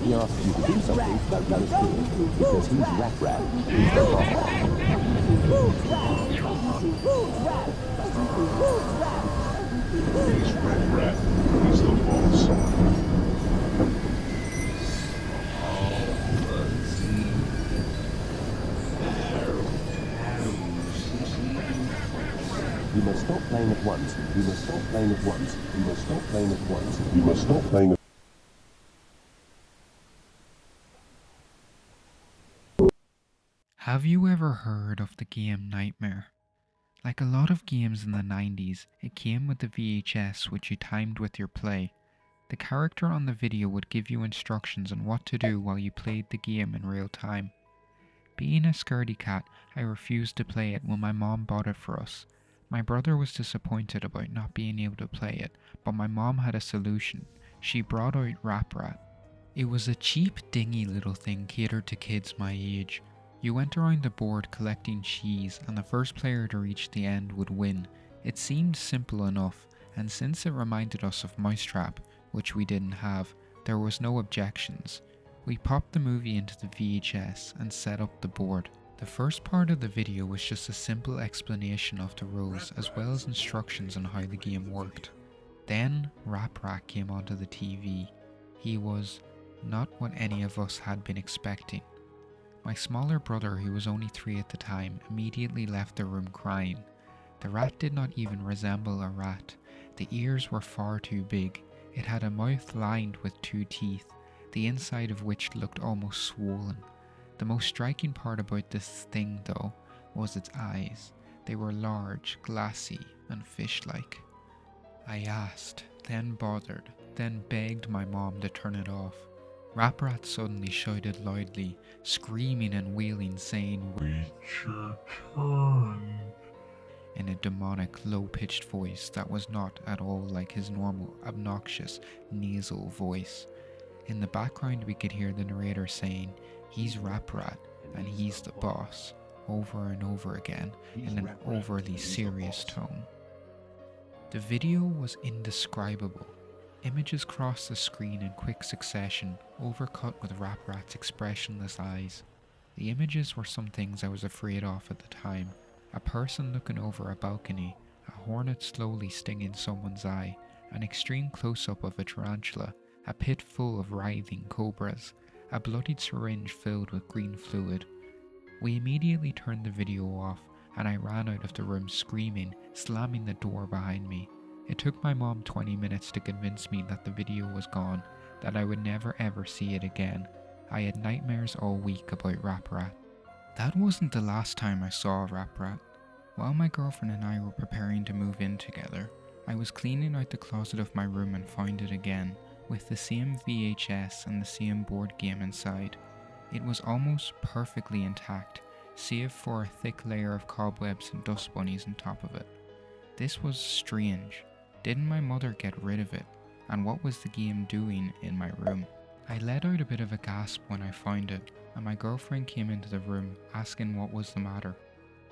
If he asks you to do something, you must do it, because he's Rat, he's the boss. He's Rat. He's the boss. You must stop playing at once. You must stop playing at once. You must stop playing at once. You must stop playing at Have you ever heard of the game Nightmare? Like a lot of games in the 90s, it came with the VHS which you timed with your play. The character on the video would give you instructions on what to do while you played the game in real time. Being a scaredy cat, I refused to play it when my mom bought it for us. My brother was disappointed about not being able to play it, but my mom had a solution. She brought out Rap Rat. It was a cheap, dingy little thing catered to kids my age. You went around the board collecting cheese, and the first player to reach the end would win. It seemed simple enough, and since it reminded us of Mousetrap, which we didn't have, there was no objections. We popped the movie into the VHS and set up the board. The first part of the video was just a simple explanation of the rules as well as instructions on how the game worked. Then Rap Rat came onto the TV. He was not what any of us had been expecting. My smaller brother, who was only 3 at the time, immediately left the room crying. The rat did not even resemble a rat. The ears were far too big. It had a mouth lined with 2 teeth, the inside of which looked almost swollen. The most striking part about this thing, though, was its eyes. They were large, glassy, and fish-like. I asked, then bothered, then begged my mom to turn it off. Rap Rat suddenly shouted loudly, screaming and wailing, saying, "Wait your turn," in a demonic, low-pitched voice that was not at all like his normal, obnoxious, nasal voice. In the background we could hear the narrator saying, "He's Rap Rat, and he's the boss," over and over again, in an overly serious tone. The video was indescribable. Images crossed the screen in quick succession, overcut with Rap Rat's expressionless eyes. The images were some things I was afraid of at the time. A person looking over a balcony, a hornet slowly stinging someone's eye, an extreme close-up of a tarantula, a pit full of writhing cobras, a bloodied syringe filled with green fluid. We immediately turned the video off, and I ran out of the room screaming, slamming the door behind me. It took my mom 20 minutes to convince me that the video was gone, that I would never ever see it again. I had nightmares all week about Rap Rat. That wasn't the last time I saw Rap Rat. While my girlfriend and I were preparing to move in together, I was cleaning out the closet of my room and found it again, with the same VHS and the same board game inside. It was almost perfectly intact, save for a thick layer of cobwebs and dust bunnies on top of it. This was strange. Didn't my mother get rid of it? And what was the game doing in my room? I let out a bit of a gasp when I found it, and my girlfriend came into the room asking what was the matter.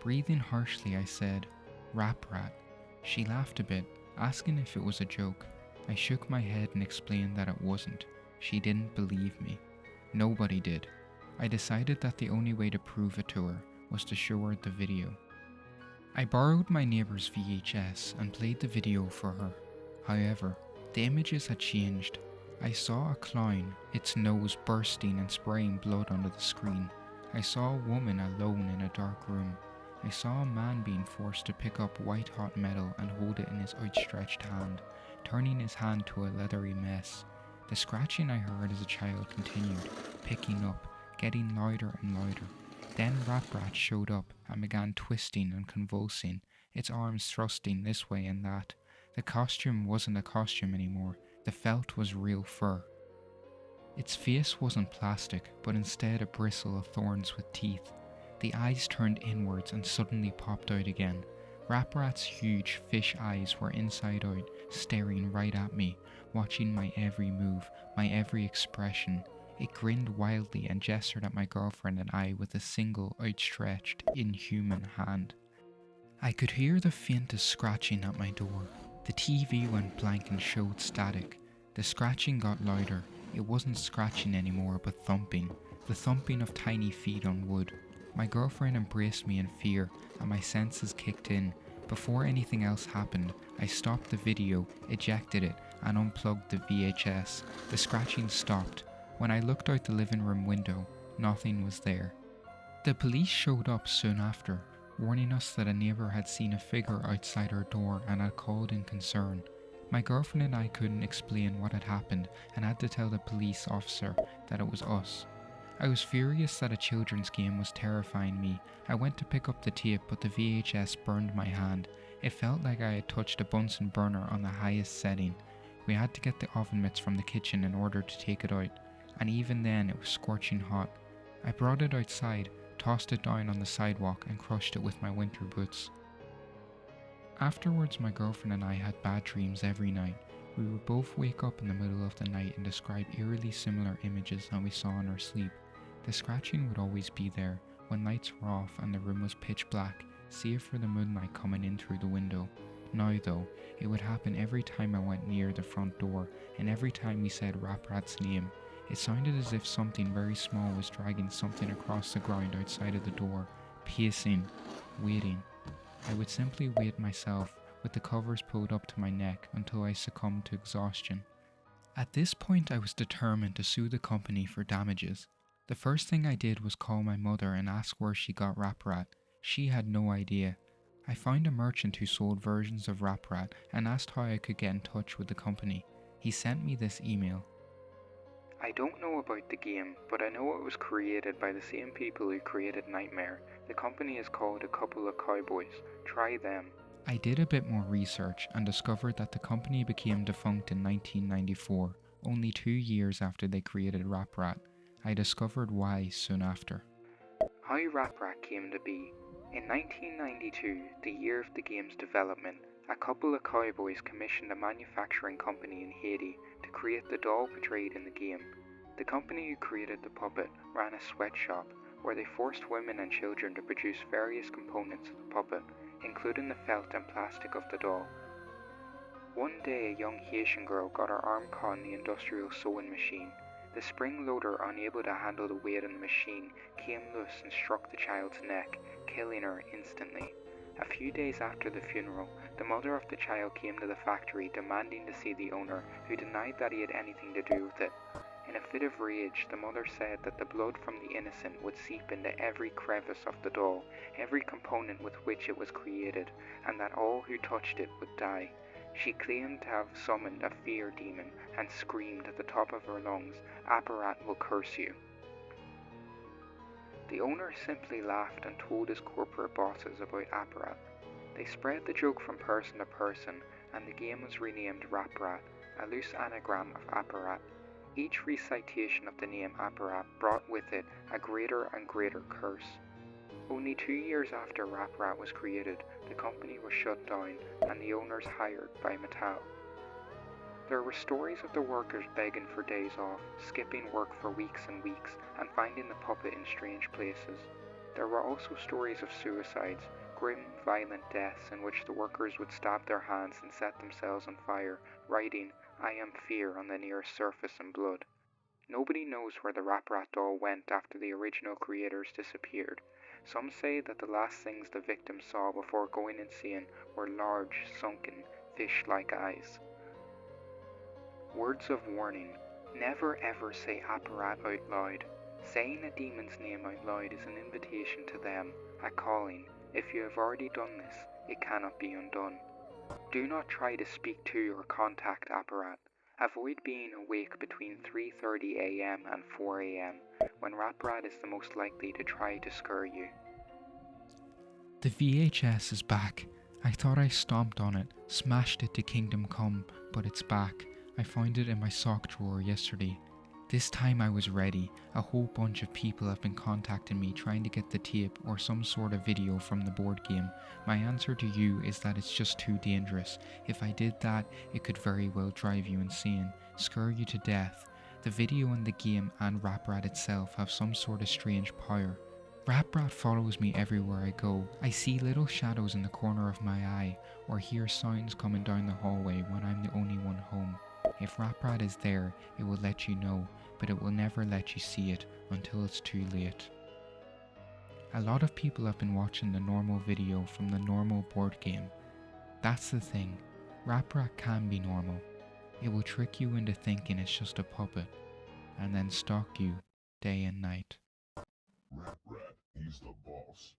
Breathing harshly, I said, "Rap Rat." She laughed a bit, asking if it was a joke. I shook my head and explained that it wasn't. She didn't believe me. Nobody did. I decided that the only way to prove it to her was to show her the video. I borrowed my neighbour's VHS and played the video for her. However, the images had changed. I saw a clown, its nose bursting and spraying blood onto the screen. I saw a woman alone in a dark room. I saw a man being forced to pick up white-hot metal and hold it in his outstretched hand, turning his hand to a leathery mess. The scratching I heard as a child continued, picking up, getting louder and louder. Then Rap Rat showed up and began twisting and convulsing, its arms thrusting this way and that. The costume wasn't a costume anymore, the felt was real fur. Its face wasn't plastic, but instead a bristle of thorns with teeth. The eyes turned inwards and suddenly popped out again. Rap Rat's huge fish eyes were inside out, staring right at me, watching my every move, my every expression. It grinned wildly and gestured at my girlfriend and I with a single outstretched, inhuman hand. I could hear the faintest scratching at my door. The TV went blank and showed static. The scratching got louder. It wasn't scratching anymore, but thumping. The thumping of tiny feet on wood. My girlfriend embraced me in fear, and my senses kicked in. Before anything else happened, I stopped the video, ejected it, and unplugged the VHS. The scratching stopped. When I looked out the living room window, nothing was there. The police showed up soon after, warning us that a neighbour had seen a figure outside our door and had called in concern. My girlfriend and I couldn't explain what had happened and had to tell the police officer that it was us. I was furious that a children's game was terrifying me. I went to pick up the tape, but the VHS burned my hand. It felt like I had touched a Bunsen burner on the highest setting. We had to get the oven mitts from the kitchen in order to take it out, and even then it was scorching hot. I brought it outside, tossed it down on the sidewalk, and crushed it with my winter boots. Afterwards, my girlfriend and I had bad dreams every night. We would both wake up in the middle of the night and describe eerily similar images that we saw in our sleep. The scratching would always be there when lights were off and the room was pitch black, save for the moonlight coming in through the window. Now though, it would happen every time I went near the front door and every time we said Rap Rat's name. It sounded as if something very small was dragging something across the ground outside of the door, pacing, waiting. I would simply wait myself, with the covers pulled up to my neck until I succumbed to exhaustion. At this point I was determined to sue the company for damages. The first thing I did was call my mother and ask where she got Rap Rat. She had no idea. I found a merchant who sold versions of Rap Rat and asked how I could get in touch with the company. He sent me this email. I don't know about the game, but I know it was created by the same people who created Nightmare. The company is called A Couple of Cowboys. Try them. I did a bit more research and discovered that the company became defunct in 1994, only 2 years after they created Rap Rat. I discovered why soon after. How Rap Rat came to be. In 1992, the year of the game's development, a couple of cowboys commissioned a manufacturing company in Haiti to create the doll portrayed in the game. The company who created the puppet ran a sweatshop where they forced women and children to produce various components of the puppet, including the felt and plastic of the doll. One day a young Haitian girl got her arm caught in the industrial sewing machine. The spring loader, unable to handle the weight of the machine, came loose and struck the child's neck, killing her instantly. A few days after the funeral, the mother of the child came to the factory demanding to see the owner, who denied that he had anything to do with it. In a fit of rage, the mother said that the blood from the innocent would seep into every crevice of the doll, every component with which it was created, and that all who touched it would die. She claimed to have summoned a fear demon and screamed at the top of her lungs, "Apparat will curse you." The owner simply laughed and told his corporate bosses about Apparat. They spread the joke from person to person, and the game was renamed Rap Rat, a loose anagram of Apparat. Each recitation of the name Apparat brought with it a greater and greater curse. Only 2 years after Rap Rat was created, the company was shut down and the owners hired by Mattel. There were stories of the workers begging for days off, skipping work for weeks and weeks, and finding the puppet in strange places. There were also stories of suicides, grim, violent deaths in which the workers would stab their hands and set themselves on fire, writing, "I am fear" on the nearest surface in blood. Nobody knows where the Rap Rat doll went after the original creators disappeared. Some say that the last things the victims saw before going insane were large, sunken, fish-like eyes. Words of warning. Never ever say Apparat out loud. Saying a demon's name out loud is an invitation to them, a calling. If you have already done this, it cannot be undone. Do not try to speak to or contact Apparat. Avoid being awake between 3:30 a.m. and 4 a.m. when Rap Rat is the most likely to try to scare you. The VHS is back. I thought I stomped on it, smashed it to Kingdom Come, but it's back. I found it in my sock drawer yesterday. This time I was ready. A whole bunch of people have been contacting me trying to get the tape or some sort of video from the board game. My answer to you is that it's just too dangerous. If I did that, it could very well drive you insane, scare you to death. The video and the game and Rap Rat itself have some sort of strange power. Rap Rat follows me everywhere I go. I see little shadows in the corner of my eye or hear sounds coming down the hallway when I'm the only one home. If Rap Rat is there, it will let you know, but it will never let you see it until it's too late. A lot of people have been watching the normal video from the normal board game. That's the thing, Rap Rat can be normal. It will trick you into thinking it's just a puppet, and then stalk you day and night. Rat Rat, he's the boss.